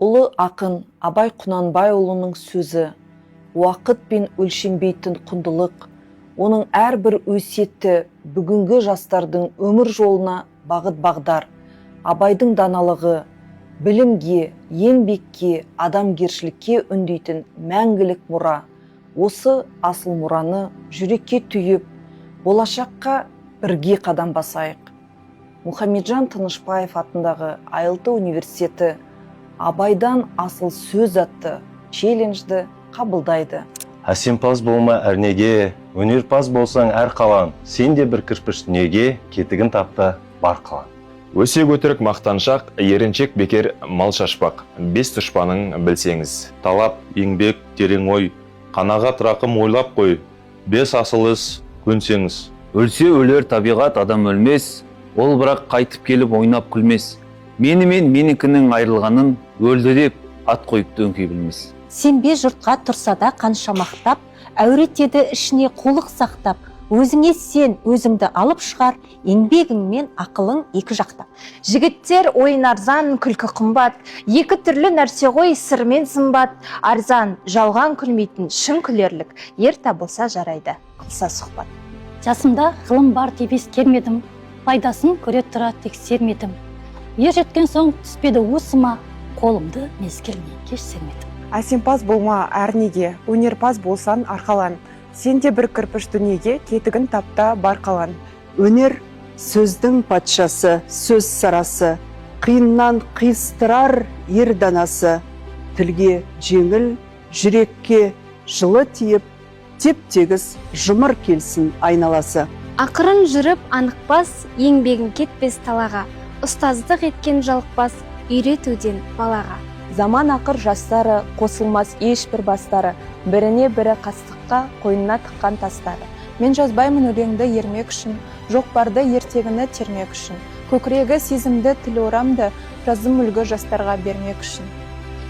Ұлы ақын Абай Құнанбайұлының сөзі, уақыт пен өлшенбейтін құндылық, оның әрбір өсиеті бүгінгі жастардың өмір жолына бағыт-бағдар. Абайдың даналығы, білімге, еңбекке, адамгершілікке үндейтін мәңгілік мұра. Осы асыл мұраны жүрекке түйіп, болашаққа бірге қадам басайық. Мұхамеджан Тынышпаев атындағы Айылты университеті Абайдан асыл сөз атты челленджді қабылдайды. Әсемпаз болма әрнеге, өнерпаз болсаң әр қалан, сен де бір кірпіш дүниеге, кетігін тапта бар қалан. Өсек өтірік мақтаншақ, еріншек бекер мал шашпақ. Бес дұшпаның білсеңіз. Талап, еңбек, терең ой, қанағат рақым ойлап қой. Бес асыл іс көнсеңіз. Өлсе өлер табиғат, адам өлмес, ол бірақ қайтып келіп ойнап күлмес. Менімен менікінің айырылғанын өлді деп ат қойып дөңкей білмес. Сенбе жұртқа тұрса да қанша мақтап, әуретеді ішіне қулық сақтап, өзіңе сен өзіңді алып шығар, еңбегің мен ақылың екі жақтап. Жігіттер ойын арзан, күлкі қымбат, екі түрлі нәрсе ғой сыр мен сымбат. Арзан, жалған күлмейтін шын күлерлік, ер табылса жарайды, қылса сұхбат. Жасымда ғылым бар деп ескермедім, пайдасын көре тұра тексермедім. Ер жеткен соң түспеді уысыма, қолымды мезгіліне кеш сермедім. Әсемпаз болма әрнеге, өнерпаз болсан арқалан. Сен де бір кірпіш дүниеге, кетігін тапта бар қалан. Өнер сөздің патшасы, сөз сарасы, қиыннан қиыстырар ер данасы. Тілге жеңіл, жүрекке жылы тиіп, теп-тегіс жұмыр келсін айналасы. Ақырын жүріп анықпас, еңбегін кетпес талаға. Ұстаздық еткен жалықпас, үйретуден балаға. Заман ақыр жастары, қосылмас ешбір бастары, біріне бірі қастыққа, қойнына тыққан тастары. Мен жазбаймын өлеңді ермек үшін, жоқ барды ертегіні термек үшін. Көкірегі сезімді тіл орамды, жазым үлгі жастарға бермек үшін.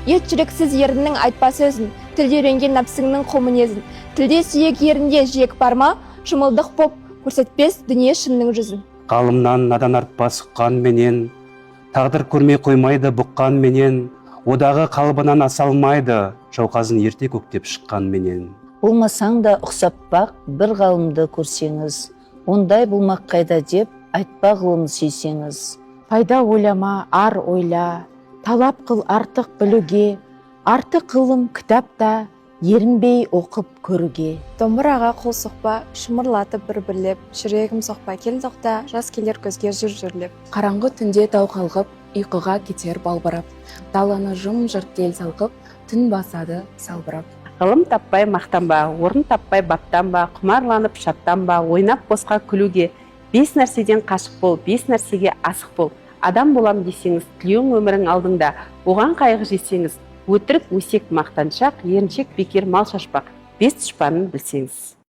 Ет жүрексіз ерінің айтпа сөзін, тілде үйренген нәпсіңнің қомынезін. Тілде сүйек ерінде жиек бар ма, жұмылдық боп көрсетпес дүние шынның жүзін. Ғалымнан надан артпас ұққан менен, тағдыр көрмей қоймайды бұққан менен, одағы қалбынан асалмайды, жауқазын ерте көктеп шыққан менен. Болмасаң да ұқсап бақ, бір ғалымды көрсеңіз, ондай болмақ қайда деп айтпа ғылым сүйсеңіз. Пайда ойлама, ар ойла, талап қыл артық білуге, артық ғылым кітапта, ерінбей оқып көруге. Домбыраға қол соқпа, шымырлатып бір-бірлеп, жүрегім соқпа кел доқта, жас келер көзге жүр-жүрлеп. Қараңғы түнде тау қалғып, ұйқыға кетер балбырап, даланы жым-жырт ел салқып, түн басады салбырап. Ғылым таппай мақтанба, орын таппай баптанба, құмарланып шаттанба, ойнап босқа күлуге. Бес нәрседен қашық бол, бес нәрсеге асық бол. Адам болам десеңіз, тілеуің өмірің алдыңда, оған қайғы жесеңіз, өтірік өсек мақтаншақ, еріншек бекер мал шашпақ. Бес дұшпанын білсеңіз.